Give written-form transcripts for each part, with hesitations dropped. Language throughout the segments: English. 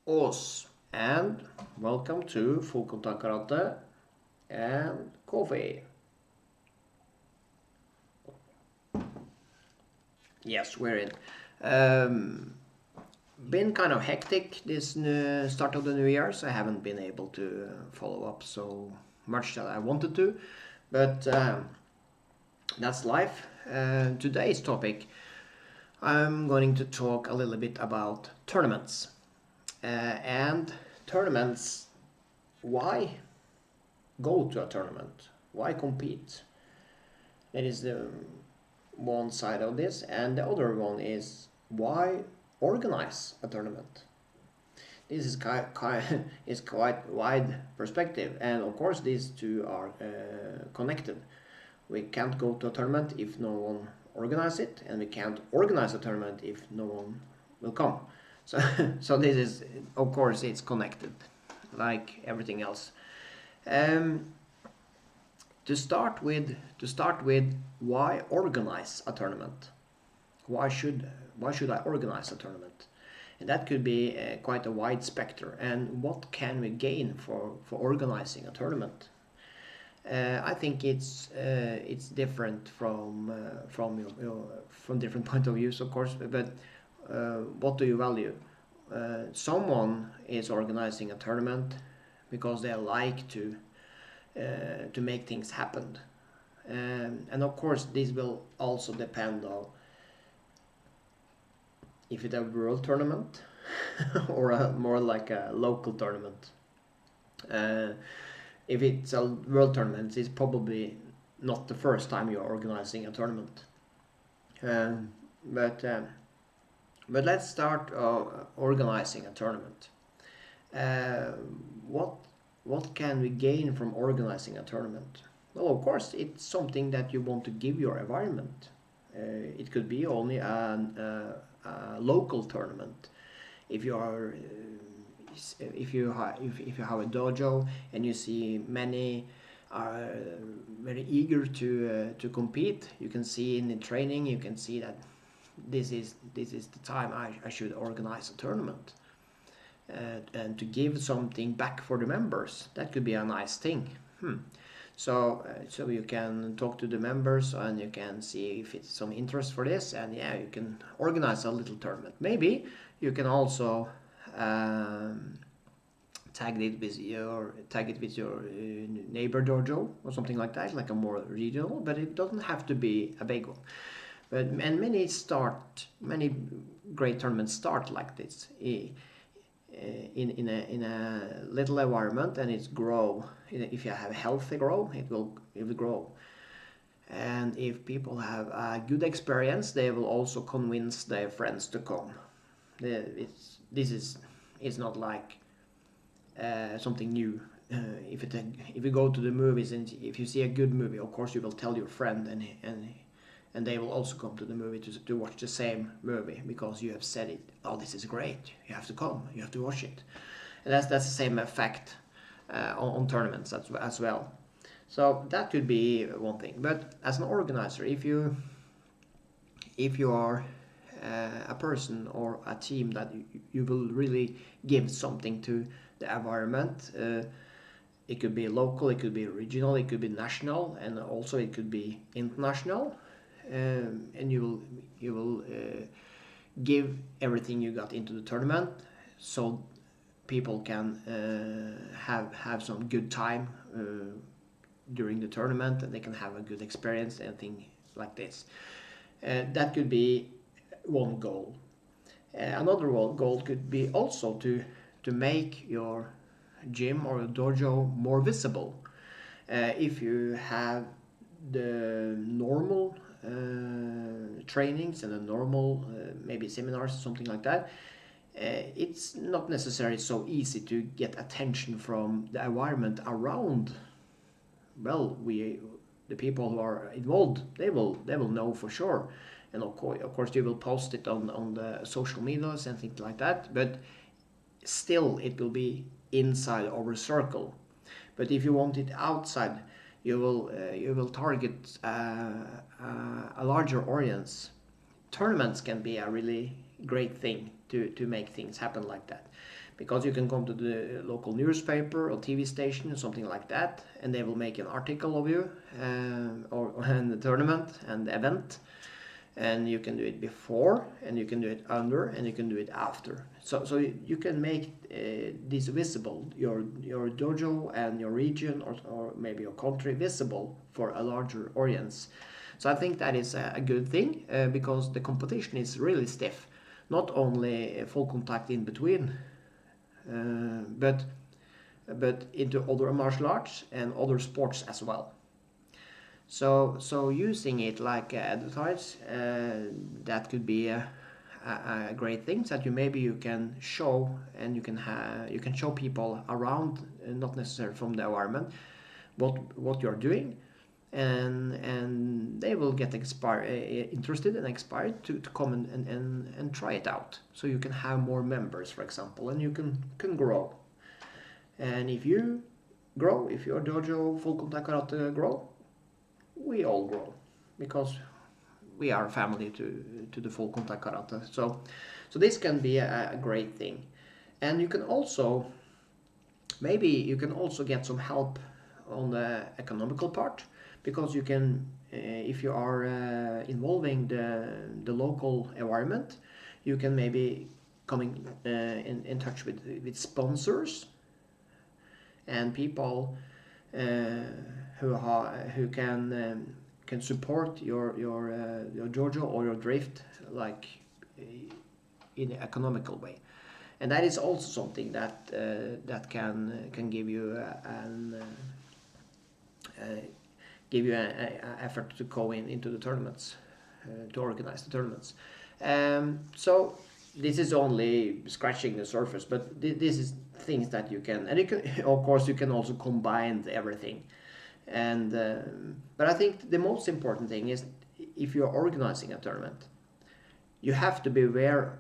Os, and welcome to Full Contact Karate and Coffee. Yes, we're in. Um, been kind of hectic this start of the new year, so I haven't been able to follow up so much that I wanted to, but that's life. Today's topic, I'm going to talk a little bit about tournaments and tournaments. Why go to a tournament? Why compete? That is the one side of this, and the other one is why organize a tournament. This is is quite wide perspective, and of course these two are connected. We can't go to a tournament if no one organize it, and we can't organize a tournament if no one will come. So, so this is, of course, it's connected, like everything else. Um, to start with, why organize a tournament? Why should I organize a tournament? And that could be quite a wide spectrum. And what can we gain for organizing a tournament? I think it's different from different point of views, of course. But what do you value? Someone is organizing a tournament because they like to make things happen. And of course, this will also depend on if it's a world tournament or more like a local tournament. Uh, if it's a world tournament, it's probably not the first time you're organizing a tournament. Um, but um, but let's start organizing a tournament. Uh, what what can we gain from organizing a tournament? Well, of course, it's something that you want to give your environment. It could be only a local tournament. If you are, if you have a dojo and you see many are very eager to compete, you can see in the training, you can see that this is the time I should organize a tournament and to give something back for the members. That could be a nice thing. So you can talk to the members and you can see if it's some interest for this, and yeah, you can organize a little tournament. Maybe you can also um, tag it with your neighbor dojo or something like that, like a more regional. But it doesn't have to be a big one. But and many great tournaments start like this. In a little environment, and it's grow. If you have a healthy grow, it will grow. And if people have a good experience, they will also convince their friends to come. This is it's not like something new. If you go to the movies and if you see a good movie, of course you will tell your friend, and they will also come to the movie to watch the same movie because you have said it. Oh, this is great! You have to come. You have to watch it. And that's the same effect on tournaments as well. So that could be one thing. But as an organizer, if you are a person or a team that you will really give something to the environment. It could be local, it could be regional, it could be national, and also it could be international. And you will give everything you got into the tournament, so people can have some good time during the tournament, and they can have a good experience and things like this. That could be one goal. Another goal could be also to make your gym or dojo more visible. If you have the normal trainings and the normal maybe seminars, something like that, it's not necessarily so easy to get attention from the environment around. Well, the people who are involved, they will know for sure, and of course you will post it on the social medias and things like that. But still, it will be inside our circle. But if you want it outside, you will target a larger audience. Tournaments can be a really great thing to make things happen like that. Because you can come to the local newspaper or TV station or something like that, and they will make an article of you or in the tournament and the event, and you can do it before, and you can do it under, and you can do it after. So you can make this visible, your dojo and your region or maybe your country visible for a larger audience. So I think that is a good thing because the competition is really stiff. Not only full contact in between, but into other martial arts and other sports as well. So using it like advertise, that could be a great thing that you can show, and you can show people around, not necessarily from the environment, what you're doing, and they will get interested and inspired to come and try it out. So you can have more members, for example, and you can grow. And if you grow, if your dojo full contact karate grow, we all grow because we are family to the full contact karate. So this can be a great thing, and you can also maybe you can also get some help on the economical part, because you can if you are involving the local environment, you can maybe coming in touch with sponsors and people who can support your dojo or your drift like in an economical way, and that is also something that can give you an effort to go into the tournaments, to organize the tournaments. So this is only scratching the surface, but this is things that you can, and you can, of course, you can also combine everything. And but I think the most important thing is, if you're organizing a tournament, you have to be aware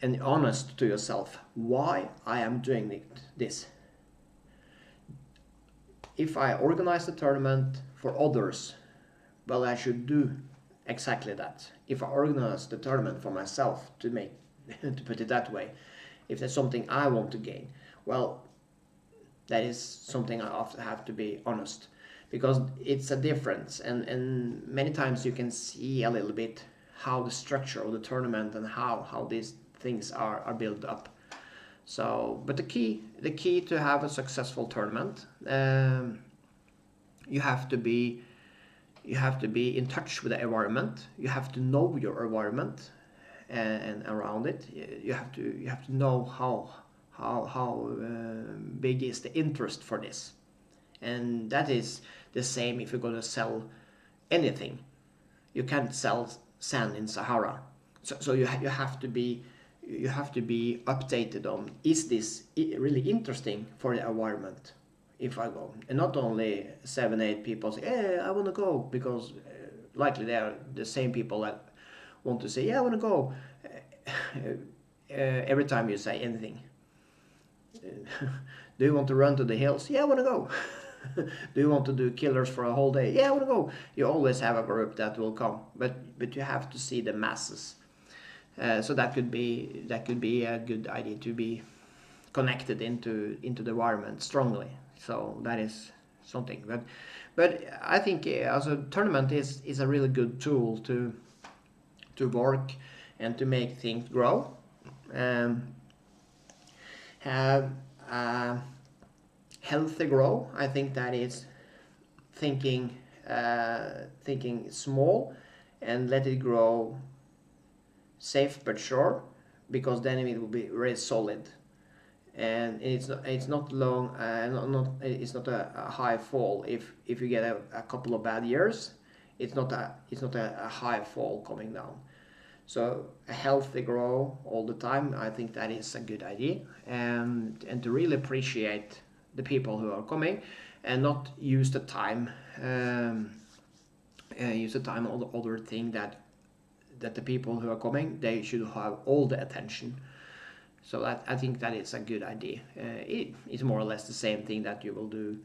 and honest to yourself why I am doing this. If I organize a tournament for others, well, I should do exactly that. If I organize the tournament for myself, to put it that way, if there's something I want to gain, well, that is something I often have to be honest, because it's a difference, and many times you can see a little bit how the structure of the tournament and how these things are built up. So, but the key to have a successful tournament, you have to be in touch with the environment. You have to know your environment and around it. You have to know how big is the interest for this, and that is the same if you're going to sell anything. You can't sell sand in Sahara, so you have to be updated on, is this really interesting for the environment if I go, and not only 7-8 people say, hey, I want to go, because likely they are the same people that want to say, yeah, I want to go every time you say anything. Do you want to run to the hills? Yeah, I want to go. Do you want to do killers for a whole day? Yeah, I want to go. You always have a group that will come, but you have to see the masses. So that could be a good idea, to be connected into the environment strongly. So that is something. But I think as a tournament is a really good tool to work and to make things grow. Have a healthy grow. I think that is thinking small and let it grow safe but sure, because then it will be very solid, and it's not long, it's not a high fall. If you get a couple of bad years, it's not a high fall coming down. So a healthy grow all the time, I think that is a good idea, and to really appreciate the people who are coming, and not use the time on the other thing, that the people who are coming, they should have all the attention. So I think that is a good idea. It's more or less the same thing that you will do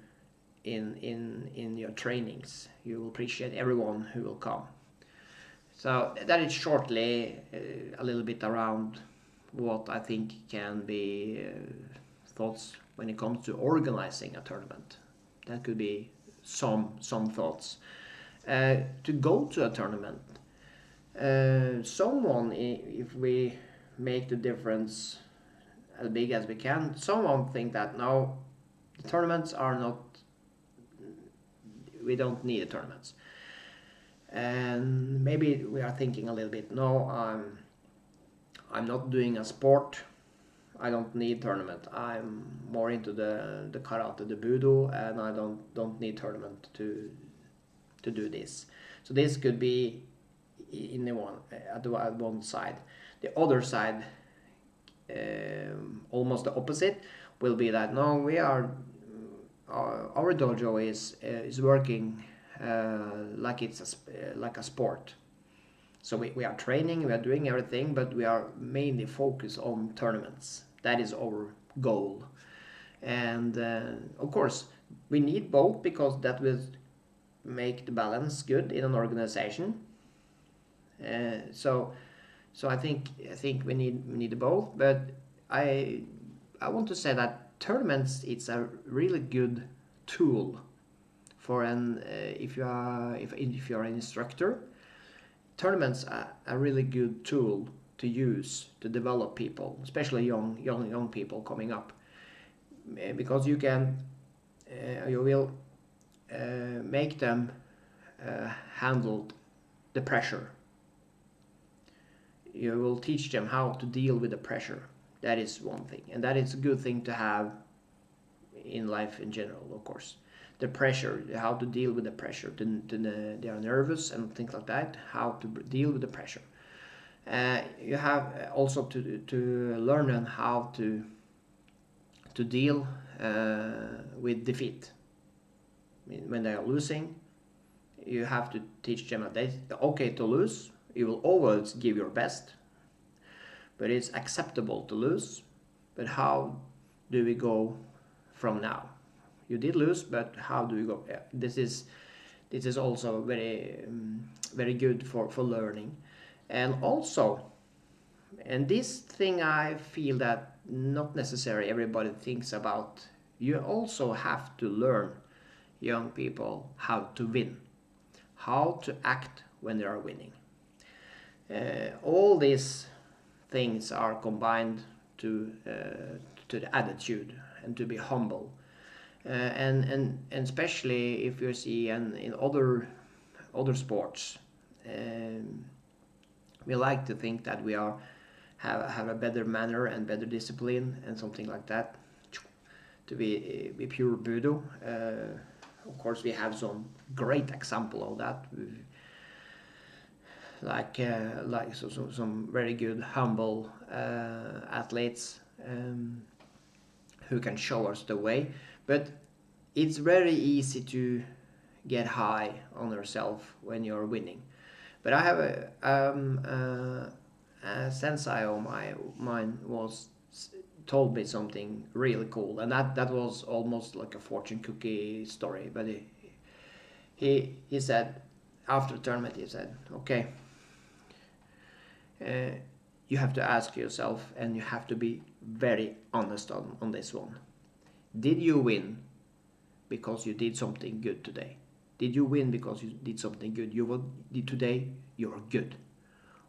in your trainings. You will appreciate everyone who will come. So that is shortly a little bit around what I think can be thoughts when it comes to organizing a tournament. That could be some thoughts. To go to a tournament, if we make the difference as big as we can, someone think that no, the tournaments are not, we don't need the tournaments. And maybe we are thinking a little bit, no, I'm not doing a sport, I don't need tournament. I'm more into the karate, the budo, and I don't need tournament to do this. So this could be in the one at one side. The other side, almost the opposite, will be that no, we are our dojo is working like like a sport. So we are training, we are doing everything, but we are mainly focused on tournaments. That is our goal. And of course, we need both because that will make the balance good in an organization. So I think we need both. But I I want to say that tournaments it's a really good tool for an if you are an instructor. Tournaments are a really good tool to use to develop people, especially young people coming up, because you will make them handle the pressure. You will teach them how to deal with the pressure. That is one thing, and that is a good thing to have in life in general, of course. The pressure, how to deal with the pressure. They are nervous and things like that. How to deal with the pressure. You have also to learn them how to deal with defeat. I mean, when they are losing, you have to teach them that it's okay to lose. You will always give your best, but it's acceptable to lose. But how do we go from now? You did lose, but how do we go? Yeah, this is also very good for learning, and also, and this thing I feel that not necessarily everybody thinks about. You also have to learn young people how to win, how to act when they are winning. All these things are combined to the attitude and to be humble. And especially if you see in other sports, um, we like to think that we are have a better manner and better discipline and something like that to be pure budo. Of course, we have some great example of that, some very good humble athletes who can show us the way. But it's very easy to get high on yourself when you're winning. But I have a sensei of mine was told me something really cool, and that was almost like a fortune cookie story. But he said after the tournament, he said, "Okay, uh, you have to ask yourself, and you have to be very honest on this one. Did you win because you did something good today? Did you win because you did something good? Today you are good,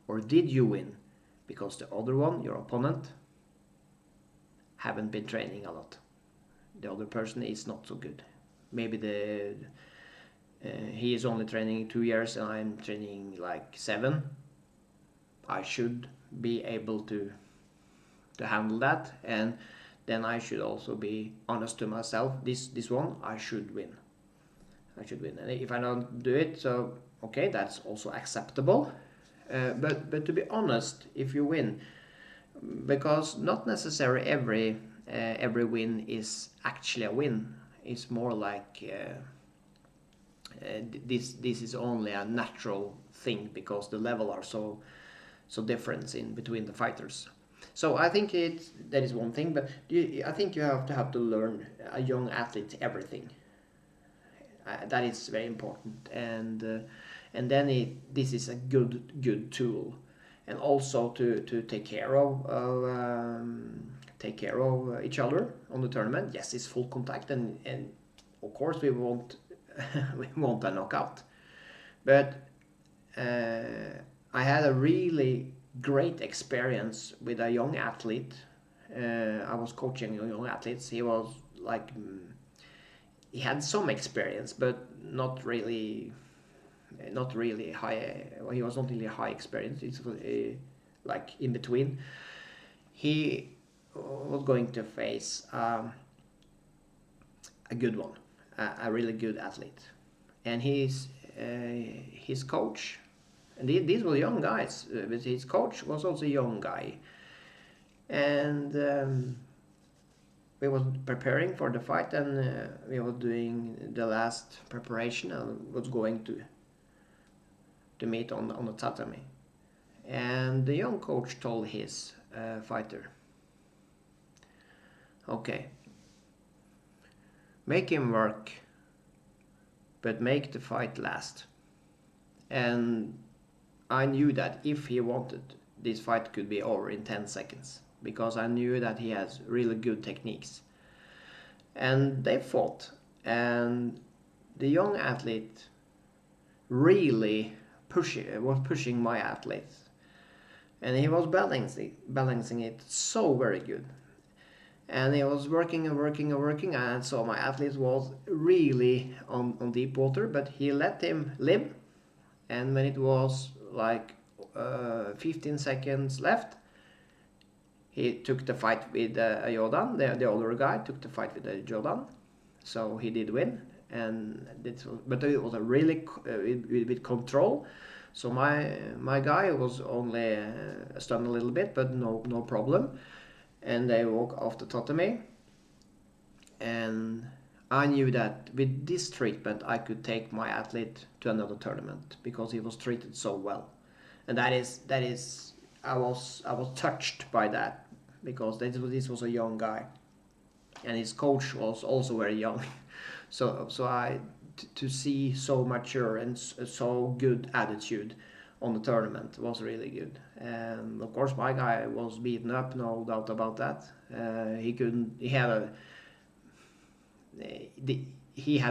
or did you win because the other one, your opponent, haven't been training a lot? The other person is not so good. Maybe he is only training 2 years and I'm training like 7. I should be able to handle that, and then I should also be honest to myself. This one I should win. And if I don't do it, so okay, that's also acceptable. But to be honest, if you win, because not necessarily every win is actually a win. It's more like this is only a natural thing because the level are so different in between the fighters. So I think that is one thing, but I think you have to learn a young athlete everything. That is very important, and then this is a good tool. and also to take care of each other on the tournament. Yes, it's full contact, and of course we won't we want a knockout, but I had a really great experience with a young athlete. I was coaching young athletes. He was like he had some experience, but not really high. Well, he was not really high experience. It's like in between. He was going to face a good one, a really good athlete, and his coach. And these were young guys, but his coach was also a young guy, and we was preparing for the fight, and we were doing the last preparation and was going to meet on the tatami. And the young coach told his fighter, okay, make him work, but make the fight last. And I knew that if he wanted, this fight could be over in 10 seconds because I knew that he has really good techniques. And they fought, and the young athlete really was pushing my athlete, and he was balancing it so very good. And he was working and working and working, and so my athlete was really on deep water, but he let him live. And when it was like 15 seconds left, he took the fight with Jordan. The older guy took the fight with Jordan, so he did win. And but it was a really with control. So my guy was only stunned a little bit, but no problem. And they walk off the tatami, and I knew that with this treatment I could take my athlete to another tournament because he was treated so well. And that is I was touched by that because this was a young guy, and his coach was also very young. So to see so mature and so good attitude on the tournament was really good. And of course my guy was beaten up, no doubt about that. He couldn't. He had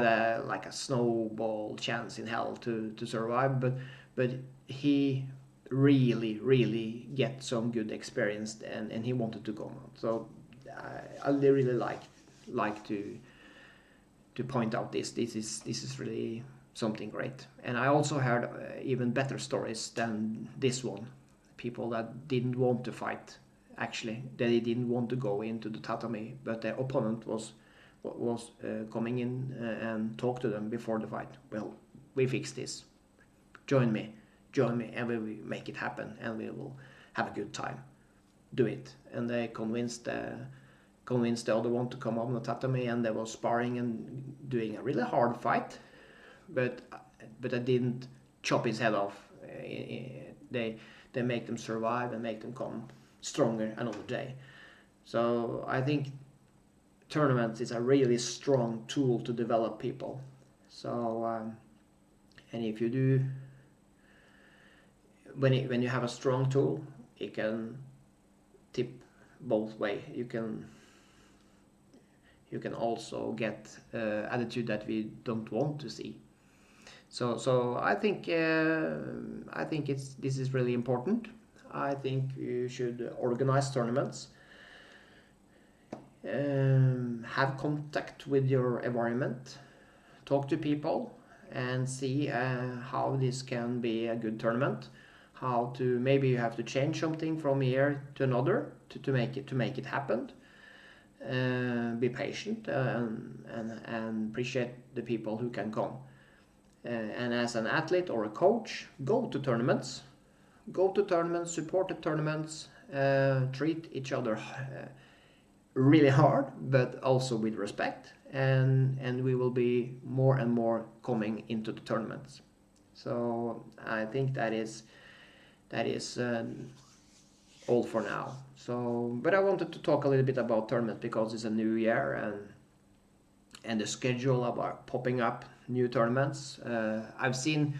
a like a snowball chance in hell to survive, but he really get some good experience, and he wanted to come out. So I really like to point out this is really something great. And I also heard even better stories than this one. People that didn't want to fight, actually they didn't want to go into the tatami, but their opponent was coming in and talk to them before the fight. Well, we fix this. Join me, and we will make it happen, and we will have a good time. Do it. And they convinced the other one to come on the tatami, and they were sparring and doing a really hard fight, but I didn't chop his head off. They make them survive and make them come stronger another day. So I think tournaments is a really strong tool to develop people. So and if you do, when you have a strong tool, it can tip both way. You can also get attitude that we don't want to see. So I think this is really important. I think you should organize tournaments, have contact with your environment, talk to people, and see how this can be a good tournament. How to maybe you have to change something from here to another to make it happen. Be patient and appreciate the people who can come. And as an athlete or a coach, go to tournaments, support the tournaments, treat each other really hard, but also with respect, and we will be more and more coming into the tournaments. So I think that is all for now. So, but I wanted to talk a little bit about tournament because it's a new year, and the schedule about popping up new tournaments. I've seen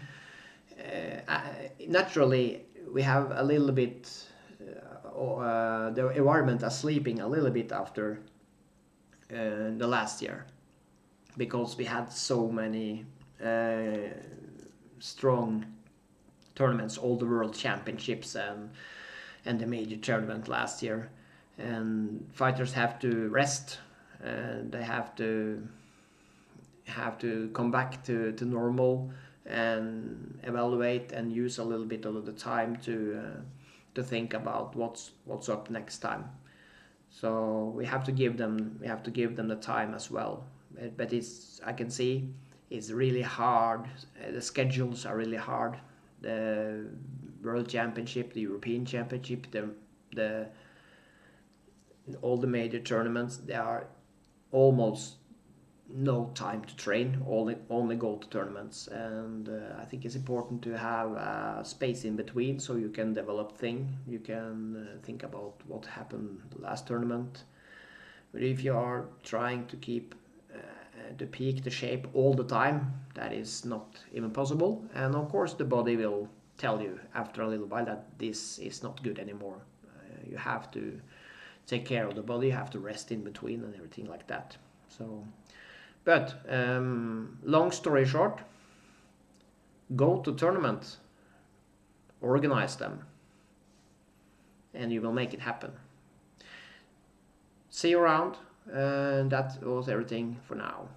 naturally we have a little bit the environment is sleeping a little bit after the last year, because we had so many strong tournaments, all the world championships and the major tournament last year, and fighters have to rest and they have to come back to normal and evaluate and use a little bit of the time to think about what's up next time. So we have to give them the time as well. But it's, I can see it's really hard. The schedules are really hard. The World Championship, the European Championship, the all the major tournaments, they are almost no time to train. Only go to tournaments, and I think it's important to have space in between so you can develop thing. You can think about what happened last tournament. But if you are trying to keep the peak, the shape all the time, that is not even possible. And of course, the body will tell you after a little while that this is not good anymore. You have to take care of the body. You have to rest in between and everything like that. So, but long story short, go to tournaments, organize them, and you will make it happen. See you around, and that was everything for now.